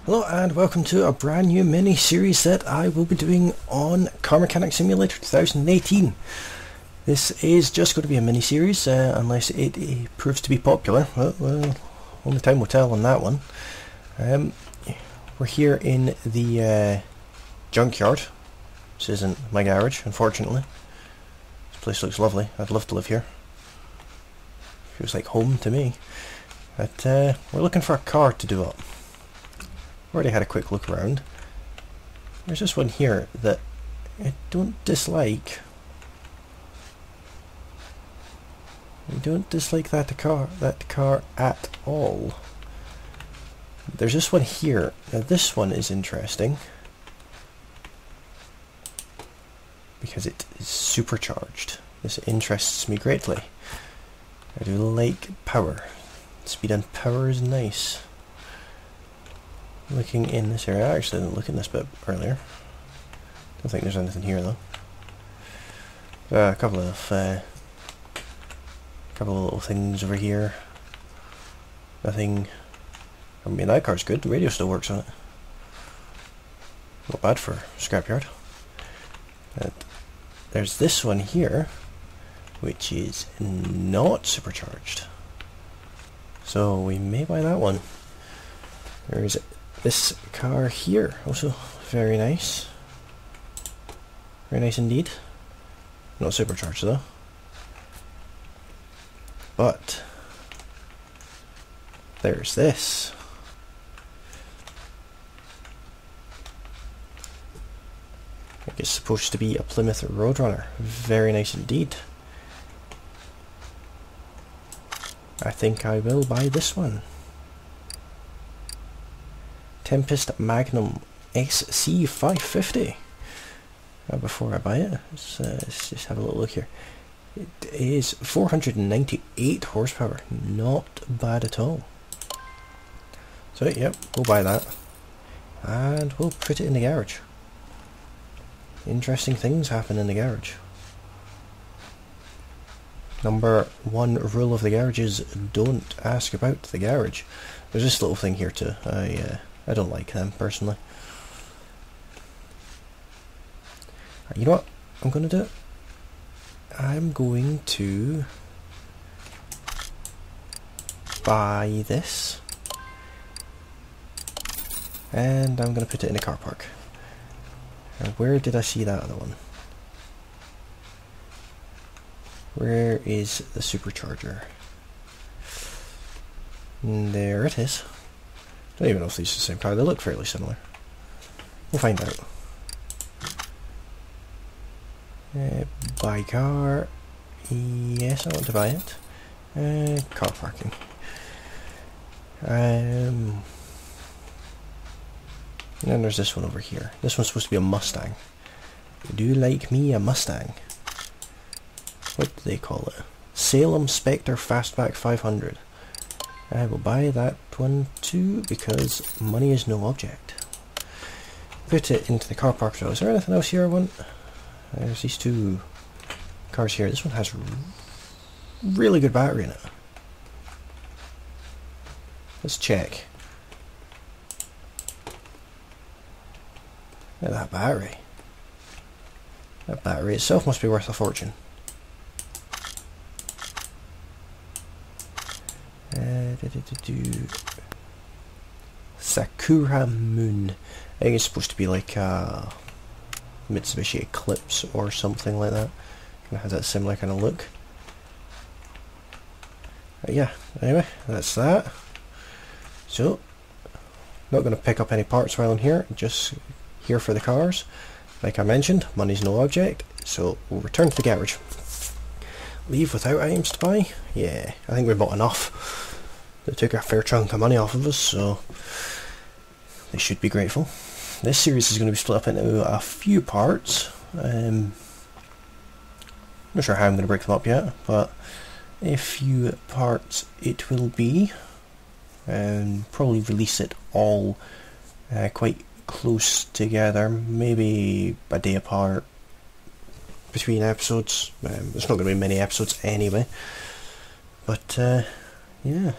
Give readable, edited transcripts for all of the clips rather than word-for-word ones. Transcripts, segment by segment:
Hello and welcome to a brand new mini-series that I will be doing on Car Mechanic Simulator 2018. This is just going to be a mini-series unless it proves to be popular. Well, only time will tell on that one. We're here in the junkyard. This isn't my garage, unfortunately. This place looks lovely. I'd love to live here. Feels like home to me. But we're looking for a car to do up. Already had a quick look around. There's this one here that I don't dislike. I don't dislike that car at all. There's this one here. Now this one is interesting because it is supercharged. This interests me greatly. I do like power. Speed and power is nice. Looking in this area, I actually didn't look in this bit earlier. Don't think there's anything here though. A couple of little things over here. Nothing. I mean, that car's good. The radio still works on it. Not bad for a scrapyard. And there's this one here, which is not supercharged. So we may buy that one. There's this car here, also very nice. Very nice indeed. Not supercharged though. But there's this. I think it's supposed to be a Plymouth Roadrunner. Very nice indeed. I think I will buy this one. Tempest Magnum Sc550. Before I buy it, let's just have a little look here. It is 498 horsepower. Not bad at all. So yep, we'll buy that. And we'll put it in the garage. Interesting things happen in the garage. Number one rule of the garage is don't ask about the garage. There's this little thing here too. I don't like them personally. You know what I'm going to do? I'm going to buy this and I'm going to put it in a car park. And where did I see that other one? Where is the supercharger? There it is. Don't even know if these are the same car. They look fairly similar. We'll find out. Buy car. Yes, I want to buy it. Car parking. And then there's this one over here. This one's supposed to be a Mustang. Do you like me a Mustang? What do they call it? Salem Spectre Fastback 500. I will buy that one too because money is no object. Put it into the car park. So is there anything else here I want? There's these two cars here. This one has really good battery in it. Let's check. Look at that battery. That battery itself must be worth a fortune. Sakura Moon. I think it's supposed to be like a Mitsubishi Eclipse or something like that. Kind of has that similar kind of look. Yeah, anyway, that's that. So, not going to pick up any parts while I'm here, just here for the cars. Like I mentioned, money's no object, so we'll return to the garage. Leave without items to buy? Yeah, I think we bought enough. They took a fair chunk of money off of us, so they should be grateful. This series is going to be split up into a few parts. Not sure how I'm going to break them up yet, but a few parts it will be. Probably release it all quite close together, maybe a day apart between episodes. There's not going to be many episodes anyway, but yeah.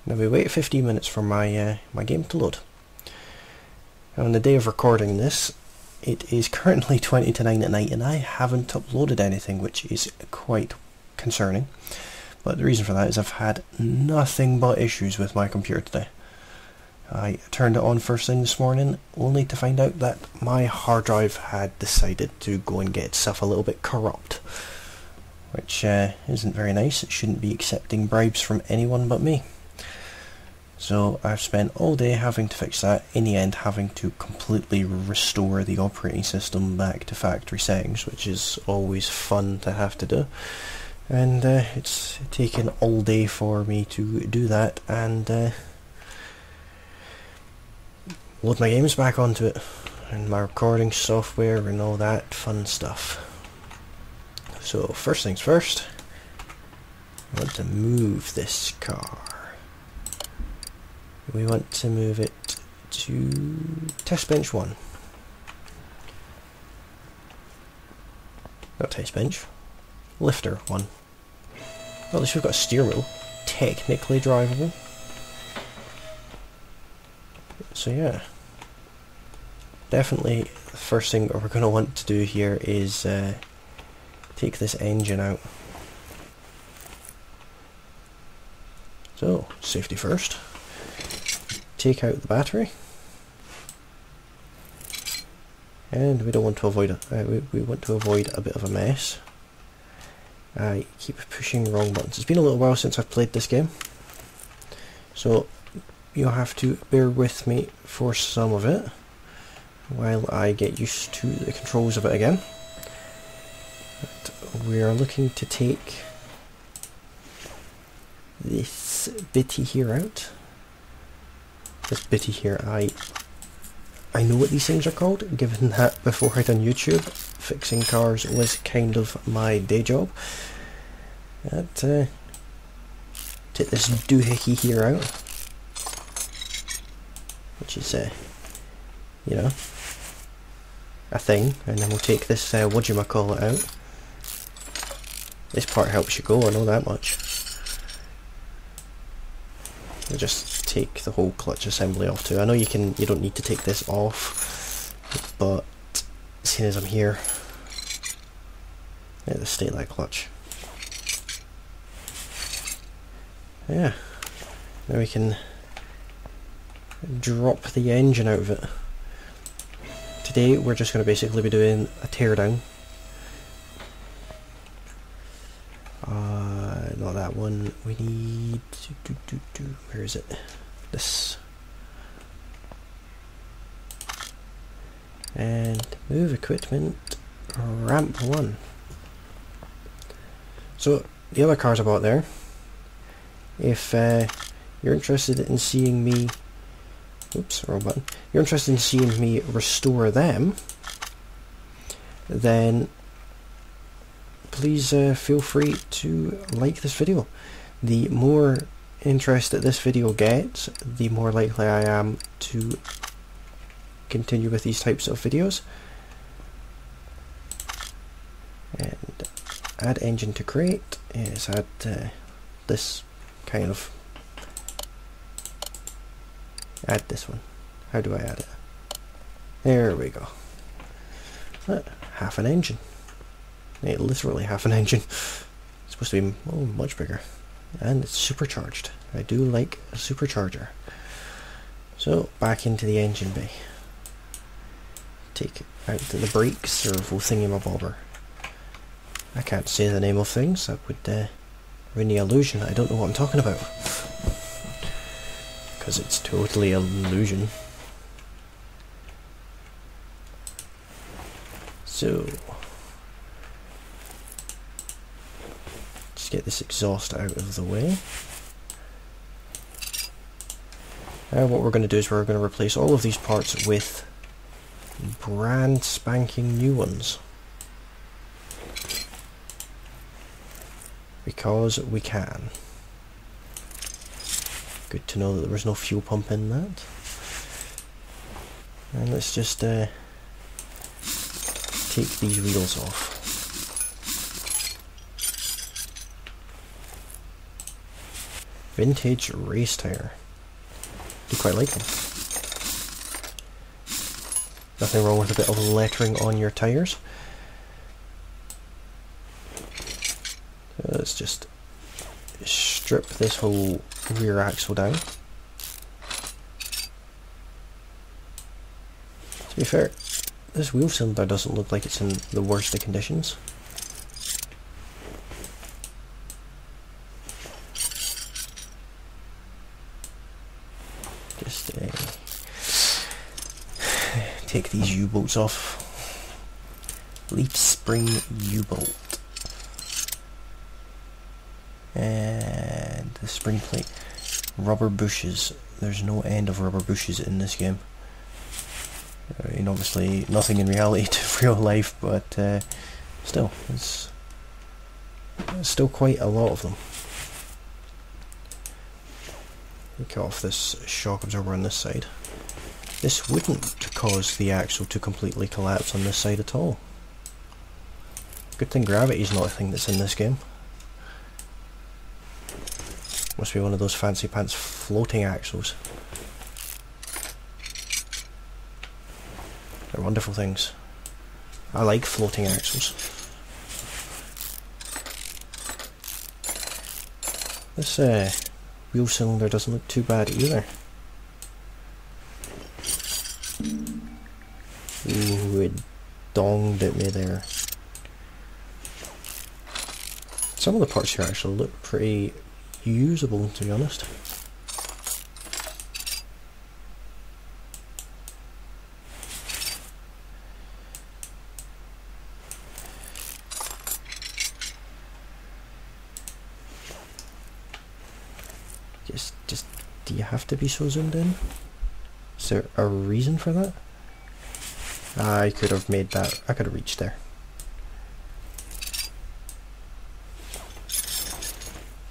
Now we wait 15 minutes for my my game to load. On the day of recording this, it is currently 20 to 9 at night and I haven't uploaded anything, which is quite concerning. But the reason for that is I've had nothing but issues with my computer today. I turned it on first thing this morning only to find out that my hard drive had decided to go and get itself a little bit corrupt, which isn't very nice. It shouldn't be accepting bribes from anyone but me. So I've spent all day having to fix that, in the end having to completely restore the operating system back to factory settings, which is always fun to have to do. And it's taken all day for me to do that and load my games back onto it, and my recording software and all that fun stuff. So first things first, I want to move this car. We want to move it to test bench 1. Not test bench, lifter 1. Well, at least we've got a steering wheel, technically drivable. So yeah, definitely the first thing we're going to want to do here is take this engine out. So, safety first. Take out the battery, and we don't want to avoid it. We want to avoid a bit of a mess. I keep pushing wrong buttons. It's been a little while since I've played this game, so you'll have to bear with me for some of it while I get used to the controls of it again. But we are looking to take this bitty here out. This bitty here, I know what these things are called, given that before I done YouTube, fixing cars was kind of my day job. But, take this doohickey here out, which is, you know, a thing, and then we'll take this, whatchamacallit out. This part helps you go, I know that much. We'll just take the whole clutch assembly off too. I know you don't need to take this off, but seeing as I'm here, yeah, the state of that clutch. Yeah, now we can drop the engine out of it. Today we're just going to basically be doing a teardown. Not that one. We need to where is it? This. And move equipment, ramp 1. So the other cars I bought there, if you're interested in seeing me, oops, wrong button, you're interested in seeing me restore them, then please feel free to like this video. The more interest that this video gets, the more likely I am to continue with these types of videos. And add engine to crate is add this kind of, add this one. How do I add it? There we go. Half an engine. Literally half an engine. It's supposed to be much bigger. And it's supercharged. I do like a supercharger. So, back into the engine bay. Take out the brakes, or full thingy-mabobber. I can't say the name of things, that would ruin the illusion. I don't know what I'm talking about. Because it's totally an illusion. So, get this exhaust out of the way. Now what we're going to do is we're going to replace all of these parts with brand spanking new ones. Because we can. Good to know that there was no fuel pump in that. And let's just take these wheels off. Vintage race tire. Do quite like them. Nothing wrong with a bit of lettering on your tyres. So let's just strip this whole rear axle down. To be fair, this wheel cylinder doesn't look like it's in the worst of conditions. Just take these U-bolts off. Leaf spring U-bolt. And the spring plate. Rubber bushes. There's no end of rubber bushes in this game. I mean, obviously nothing in reality to real life, but still, it's still quite a lot of them. Cut off this shock absorber on this side. This wouldn't cause the axle to completely collapse on this side at all. Good thing gravity is not a thing that's in this game. Must be one of those fancy pants floating axles. They're wonderful things. I like floating axles. This wheel cylinder doesn't look too bad either. Ooh, it donged at me there. Some of the parts here actually look pretty usable, to be honest. Just, do you have to be so zoomed in? Is there a reason for that? I could have made that, I could have reached there.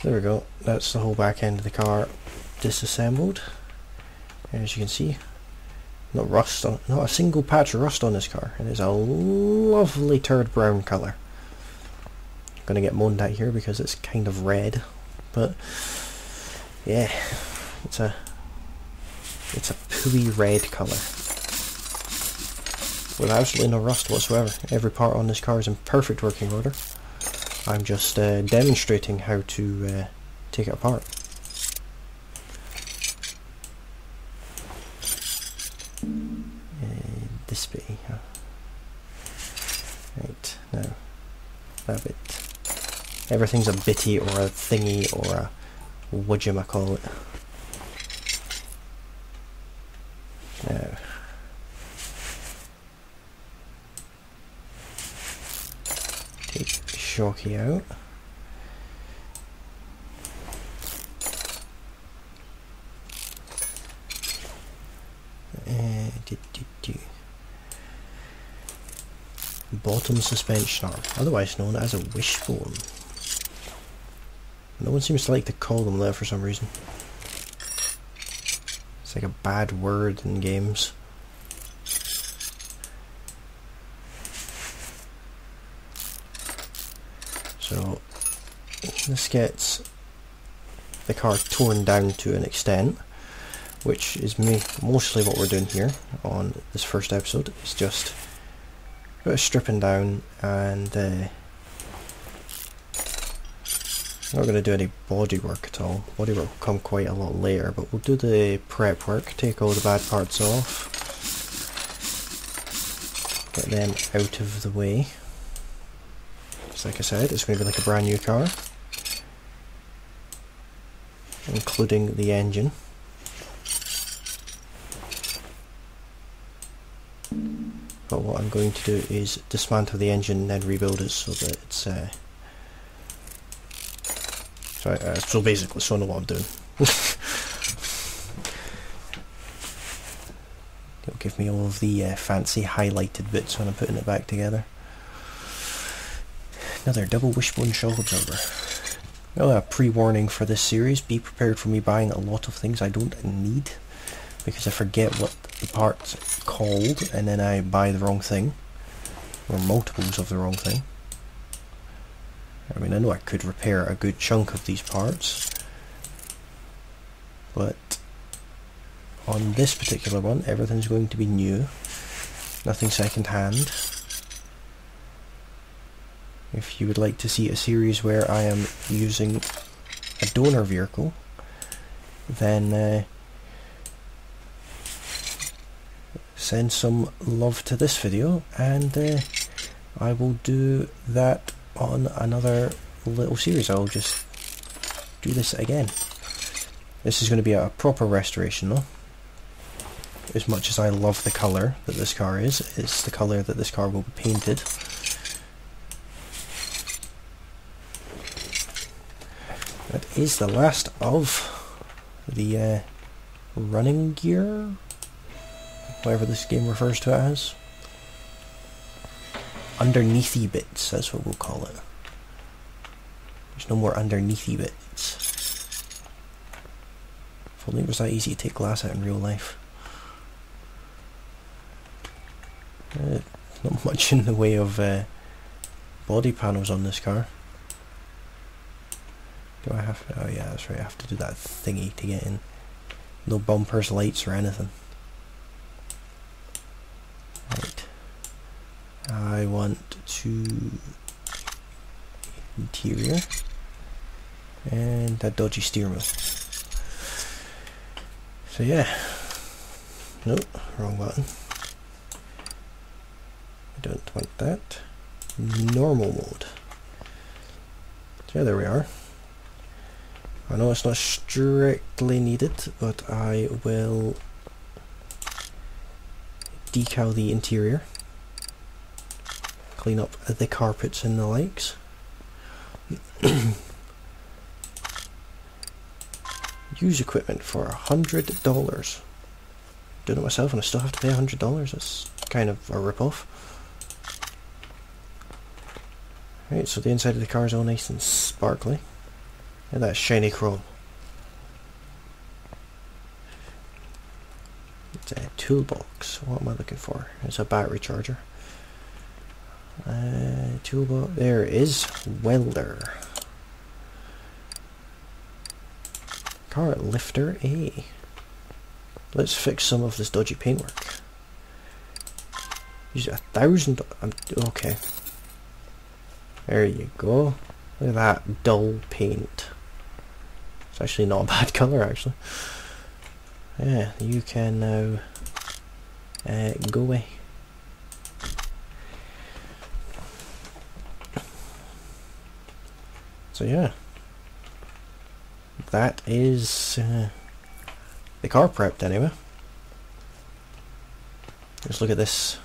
There we go, that's the whole back end of the car disassembled. As you can see, not a single patch of rust on this car. It is a lovely turd brown colour. I'm gonna get moaned at here because it's kind of red, but yeah, it's a pooey red colour with absolutely no rust whatsoever. Every part on this car is in perfect working order. I'm just demonstrating how to take it apart. This bit here. Right, now that bit. Everything's a bitty or a thingy or a whatchamacallit. Now, take the shocky out. Bottom suspension arm, otherwise known as a wishbone. No one seems to like to call them that for some reason. It's like a bad word in games. So this gets the car torn down to an extent, which is mostly what we're doing here on this first episode. It's just a bit of stripping down, and not going to do any body work at all. Body work will come quite a lot later, but we'll do the prep work, take all the bad parts off, get them out of the way. Because like I said, it's going to be like a brand new car, including the engine. But what I'm going to do is dismantle the engine and then rebuild it so that it's so basically, so I know what I'm doing. It'll give me all of the fancy highlighted bits when I'm putting it back together. Another double wishbone shock absorber. Well, a pre-warning for this series: be prepared for me buying a lot of things I don't need, because I forget what the part's called and then I buy the wrong thing, or multiples of the wrong thing. I mean, I know I could repair a good chunk of these parts, but on this particular one, everything's going to be new. Nothing second hand. If you would like to see a series where I am using a donor vehicle, then send some love to this video, and I will do that on another little series. I'll just do this again. This is going to be a proper restoration though. As much as I love the colour that this car is, it's the colour that this car will be painted. That is the last of the running gear, whatever this game refers to it as. Underneathy bits, that's what we'll call it. There's no more underneathy bits. If only it was that easy to take glass out in real life. Not much in the way of body panels on this car. Do I have to? Oh yeah, that's right, I have to do that thingy to get in. No bumpers, lights or anything. Right. I want to interior and that dodgy steering wheel. So yeah. Nope, wrong button. I don't want that. Normal mode. So yeah, there we are. I know it's not strictly needed, but I will decal the interior, clean up the carpets and the likes. Use equipment for $100. Doing it myself and I still have to pay $100. That's kind of a rip-off. Right, so the inside of the car is all nice and sparkly. And that shiny chrome. It's a toolbox. What am I looking for? It's a battery charger. Toolbox. There it is. Welder. Car lifter A. Let's fix some of this dodgy paintwork. Use $1,000. Okay. There you go. Look at that dull paint. It's actually not a bad colour, actually. Yeah, you can now go away. So yeah, that is the car prepped anyway. Let's look at this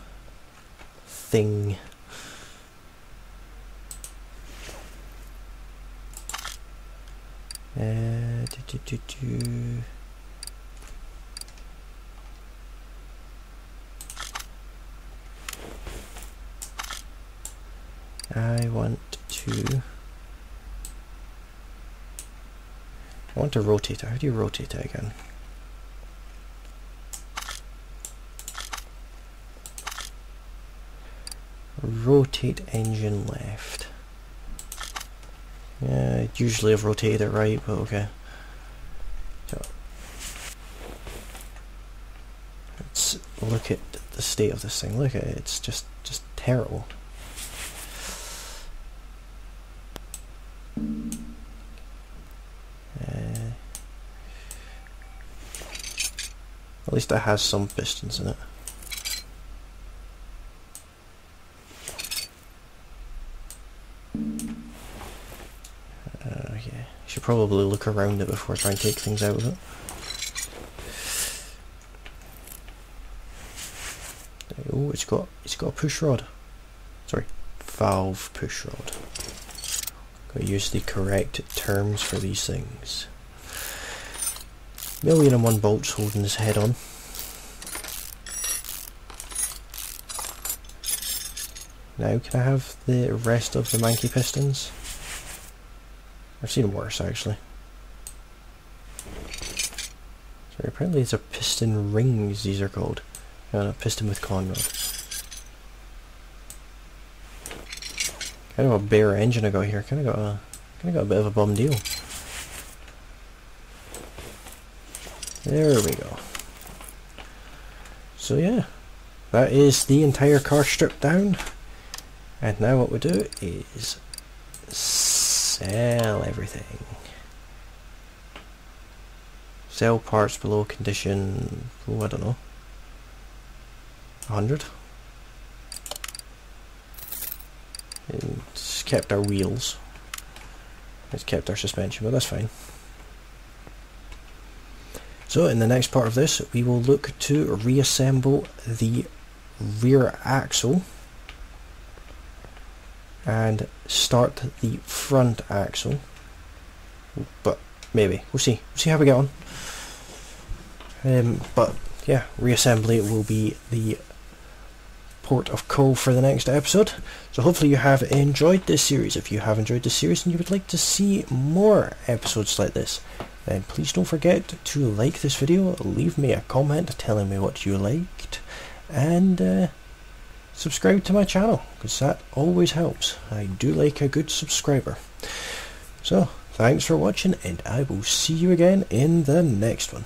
thing. I want to rotate it. How do you rotate it again? Rotate engine left. Yeah, usually I've rotated it right, but okay. So let's look at the state of this thing. Look at it, it's just terrible. At least it has some pistons in it. Yeah, should probably look around it before trying to take things out of it. Oh, it's got a push rod. Sorry, valve push rod. Got to use the correct terms for these things. 1,000,001 bolts holding his head on. Now, can I have the rest of the manky pistons? I've seen worse, actually. Sorry, apparently these are piston rings, these are called. No, a piston with con rod. Kind of a bare engine I got here. Kind of got a bit of a bum deal. There we go. So yeah, that is the entire car stripped down, and now what we do is sell everything. Sell parts below condition, oh I don't know, 100. It's kept our wheels, it's kept our suspension, but that's fine. So in the next part of this we will look to reassemble the rear axle and start the front axle, but maybe we'll see how we get on. But yeah, reassembly will be the port of call for the next episode. So hopefully you have enjoyed this series. If you have enjoyed this series and you would like to see more episodes like this, then please don't forget to like this video, leave me a comment telling me what you liked, and subscribe to my channel, because that always helps. I do like a good subscriber. So thanks for watching, and I will see you again in the next one.